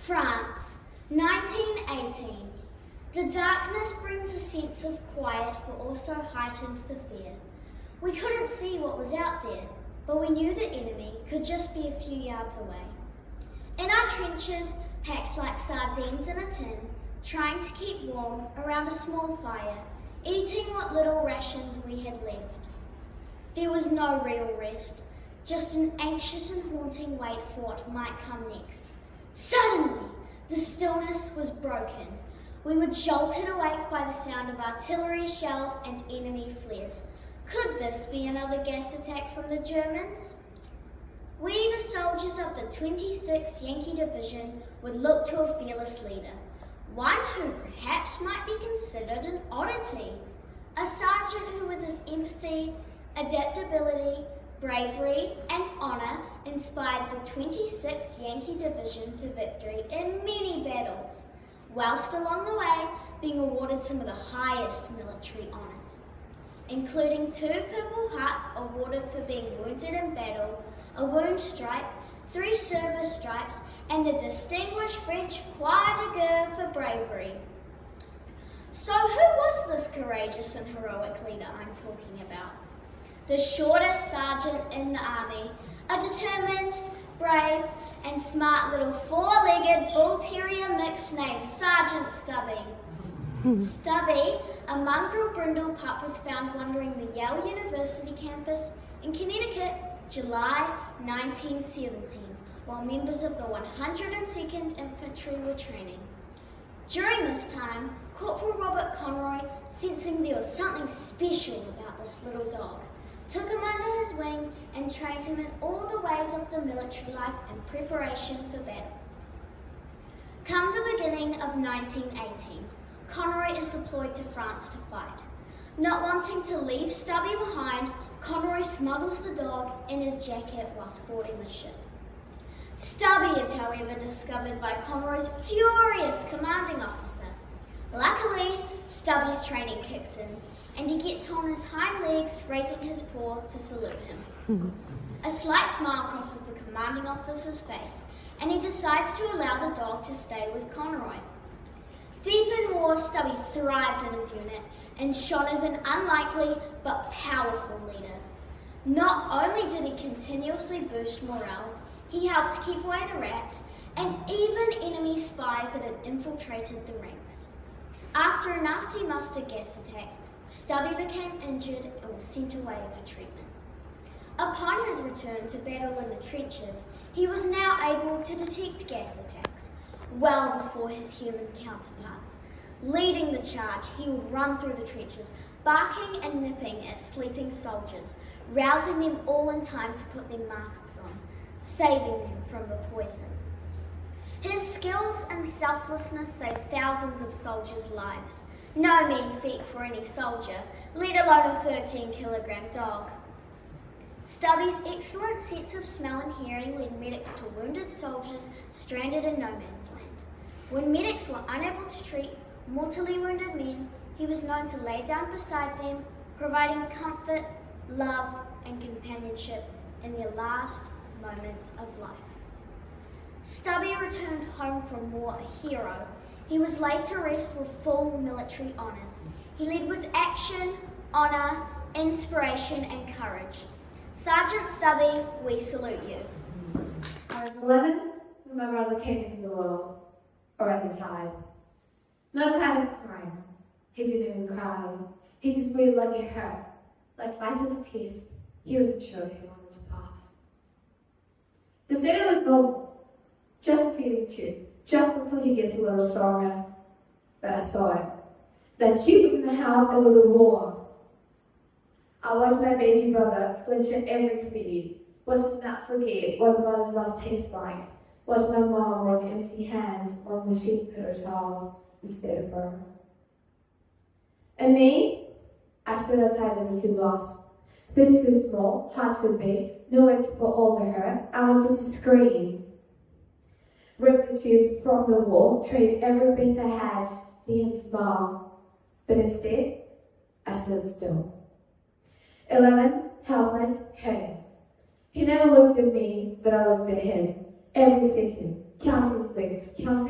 France, 1918. The darkness brings a sense of quiet but also heightened the fear. We couldn't see what was out there, but we knew the enemy could just be a few yards away. In our trenches, packed like sardines in a tin, trying to keep warm around a small fire, eating what little rations we had left. There was no real rest, just an anxious and haunting wait for what might come next. Suddenly, the stillness was broken. We were jolted awake by the sound of artillery shells and enemy flares. Could this be another gas attack from the Germans? We, the soldiers of the 26th Yankee Division, would look to a fearless leader, one who perhaps might be considered an oddity, a sergeant who with his empathy, adaptability, bravery and honour inspired the 26th Yankee Division to victory in many battles, whilst along the way being awarded some of the highest military honours, including 2 Purple Hearts awarded for being wounded in battle, a wound stripe, 3 service stripes, and the Distinguished French Croix de Guerre for bravery. So who was this courageous and heroic leader I'm talking about? The shortest sergeant in the army, a determined, brave, and smart little 4-legged bull terrier mix named Sergeant Stubby. Stubby, a mongrel brindle pup, was found wandering the Yale University campus in Connecticut, July 1917, while members of the 102nd Infantry were training. During this time, Corporal Robert Conroy, sensing there was something special about this little dog, took him under his wing and trained him in all the ways of the military life in preparation for battle. Come the beginning of 1918, Conroy is deployed to France to fight. Not wanting to leave Stubby behind, Conroy smuggles the dog in his jacket whilst boarding the ship. Stubby is, however, discovered by Conroy's furious commanding officer. Luckily, Stubby's training kicks in, and he gets on his hind legs, raising his paw to salute him. A slight smile crosses the commanding officer's face, and he decides to allow the dog to stay with Conroy. Deep in war, Stubby thrived in his unit and shone as an unlikely but powerful leader. Not only did he continuously boost morale, he helped keep away the rats and even enemy spies that had infiltrated the ranks. After a nasty mustard gas attack, Stubby became injured and was sent away for treatment. Upon his return to battle in the trenches, he was now able to detect gas attacks, well before his human counterparts. Leading the charge, he would run through the trenches, barking and nipping at sleeping soldiers, rousing them all in time to put their masks on, saving them from the poison. His skills and selflessness saved thousands of soldiers' lives. No mean feat for any soldier, let alone a 13-kilogram dog. Stubby's excellent sense of smell and hearing led medics to wounded soldiers stranded in no man's land. When medics were unable to treat mortally wounded men, he was known to lay down beside them, providing comfort, love, and companionship in their last moments of life. Stubby returned home from war a hero. He was laid to rest with full military honours. He led with action, honour, inspiration, and courage. Sergeant Stubby, we salute you. I was 11 when my brother came into the world, or at the time. Not tired of crying. He didn't even cry. He just breathed like it hurt. Like life was a test. He wasn't sure if he wanted to pass. The sailor was normal, just a feeling too, just until he gets a little stronger. But I saw it. That ship was in the helm, it was a war. I watched my baby brother flinch at every feed, watched him not forget what a mother's love tastes like, watched my mom work empty hands while the machine put her child instead of her. And me, I stood outside and he could lost. Fist too small, heart too big, nowhere to put all the hurt. I wanted to scream. Rip the tubes from the wall, trade every bit I had to see him smile. But instead, I stood still. 11, helpless, hurting. He never looked at me, but I looked at him. Every second, counting things, counting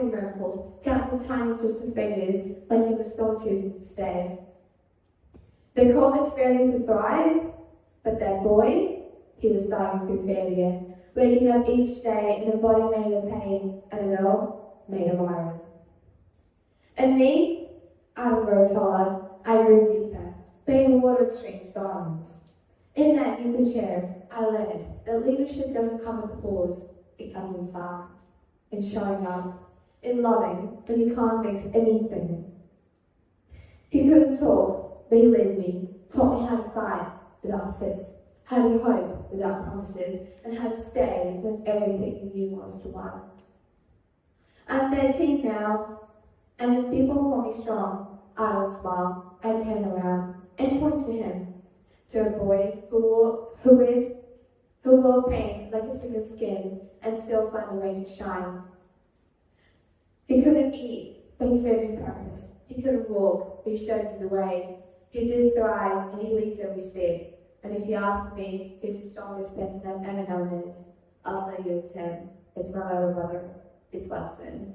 stumbles, counting tiny sorts of failures, like he was still choosing to stay. They called it failure to thrive, but that boy, he was dying through failure, waking up each day in a body made of pain and a will made of iron. And me, I grew taller, I grew deeper, being watered strange gardens. In that Yucca chair, I learned that leadership doesn't come with applause, it comes in silence, in showing up, in loving when you can't fix anything. He couldn't talk, but he led me, taught me how to fight without fists, how to hope without promises, and how to stay when everything you knew was to one. I'm 13 now, and when people call me strong, I don't smile, I turn around and point to him, to a boy who will paint like a sickened skin and still find a way to shine. He couldn't eat, but he fed me purpose. He couldn't walk, but he showed me the way. He did thrive, and he leads every step. And if you ask me who's the strongest person I've ever known is, I'll tell you it's him. It's my little brother. It's Watson.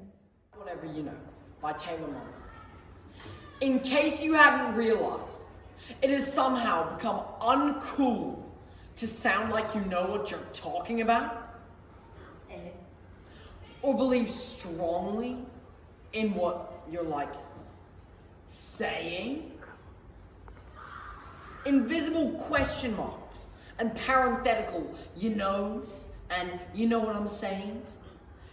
Whatever You Know by Taylor Monk. In case you hadn't realized, it has somehow become uncool to sound like you know what you're talking about, or believe strongly in what you're saying. Invisible question marks and parenthetical you knows and you know what I'm saying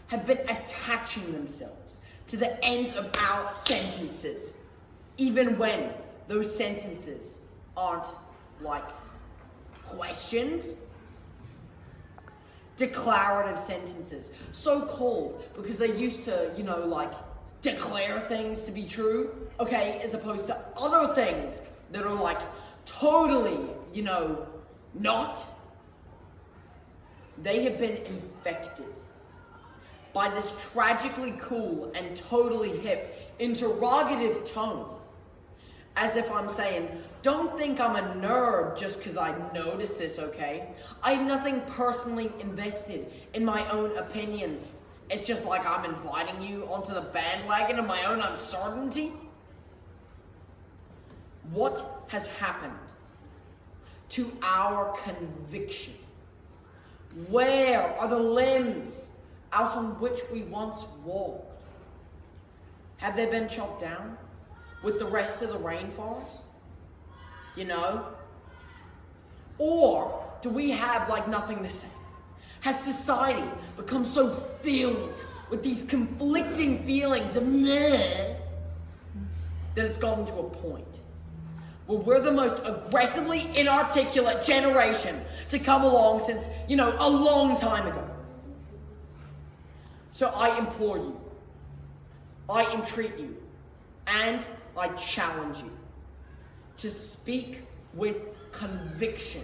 have been attaching themselves to the ends of our sentences, even when those sentences aren't questions. Declarative sentences, so called because they used to, declare things to be true, okay, as opposed to other things that are totally, not. They have been infected by this tragically cool and totally hip interrogative tone. As if I'm saying, don't think I'm a nerd just because I noticed this, okay? I have nothing personally invested in my own opinions. It's just like I'm inviting you onto the bandwagon of my own uncertainty. What has happened to our conviction? Where are the limbs out on which we once walked? Have they been chopped down with the rest of the rainforest? Or do we have nothing to say? Has society become so filled with these conflicting feelings of meh that it's gotten to a point where we're the most aggressively inarticulate generation to come along since, a long time ago? So I implore you, I entreat you, and I challenge you to speak with conviction,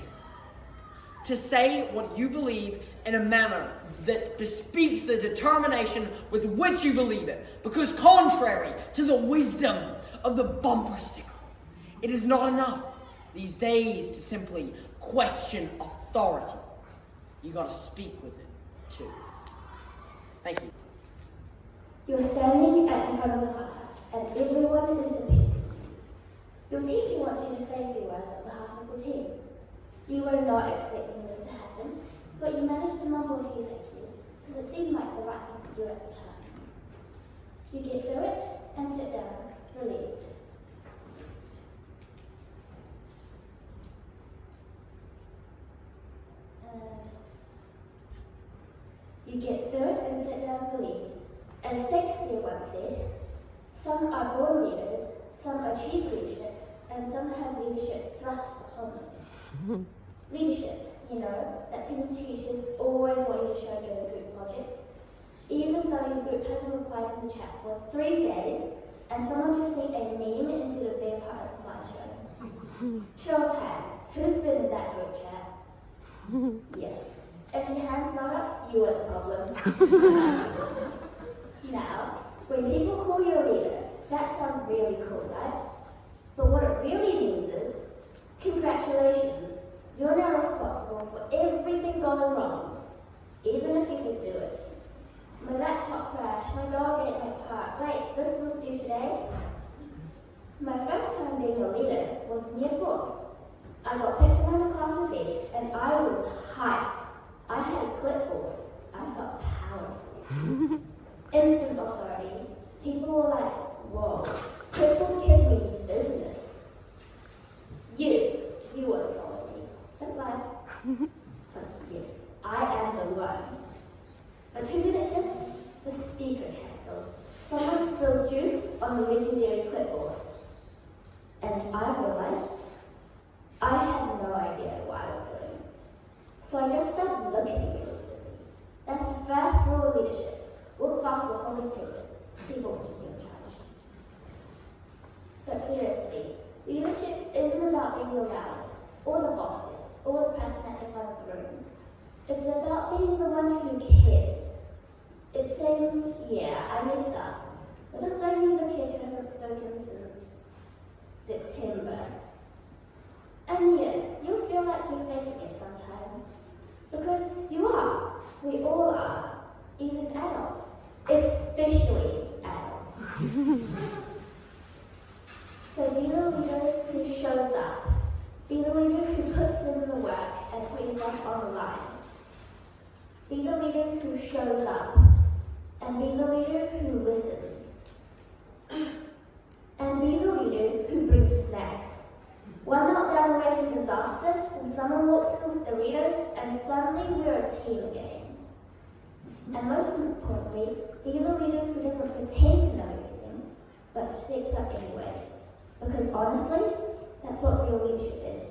to say what you believe in a manner that bespeaks the determination with which you believe it, because contrary to the wisdom of the bumper sticker, it is not enough these days to simply question authority. You gotta speak with it too. Thank you. You're standing at the front of the class, and everyone is disappeared. Your teacher wants you to say a few words on behalf of the team. You were not expecting this to happen, but you managed to mumble a few thank yous because it seemed like the right thing to do at the time. You get through it and sit down, relieved. You get through it and sit down relieved. As Shakespeare once said, some are born leaders, some achieve leadership, and some have leadership thrust upon them. Leadership, that teachers always want you to show during group projects. Even though your group hasn't replied in the chat for 3 days, and someone just sent a meme instead of their part of the slideshow. Show of hands, who's been in that group chat? Yeah. If your hand's not up, you are the problem. Now, when people call you a leader, that sounds really cool, right? But what it really means is, congratulations, you're now responsible for everything going wrong, even if you could do it. My laptop crashed trash. My dog ate my pot. Wait, this was due today? My first time being a leader was in year 4. I got picked to run a class of each, and I was hyped. I had a clipboard. I felt powerful. Instant authority. People were like, whoa, crippled kid means business. You would have followed me. Don't lie. But yes, I am the one. But 2 minutes in, the speaker cancelled. Someone spilled juice on the legendary clipboard. And I realized I had no idea what I was doing. So I just started looking really busy. That's the first rule of leadership. Look fast for holding papers. People think you're in charge. But seriously, leadership isn't about being the loudest, or the bossiest, or the person at the front of the room. It's about being the one who cares. It's saying, yeah, I messed up. But not blaming the kid who hasn't spoken since September. And yeah, you'll feel like you're faking it sometimes. Because you are. We all are. Even adults. Especially adults. So be the leader who shows up. Be the leader who puts in the work and puts himself on the line. Be the leader who shows up. And be the leader who listens. And be the leader who brings snacks. One meltdown away from disaster, and someone walks in with Doritos, and suddenly we're a team again. And most importantly, be the leader who doesn't pretend to know everything, but steps up anyway. Because honestly, that's what real leadership is.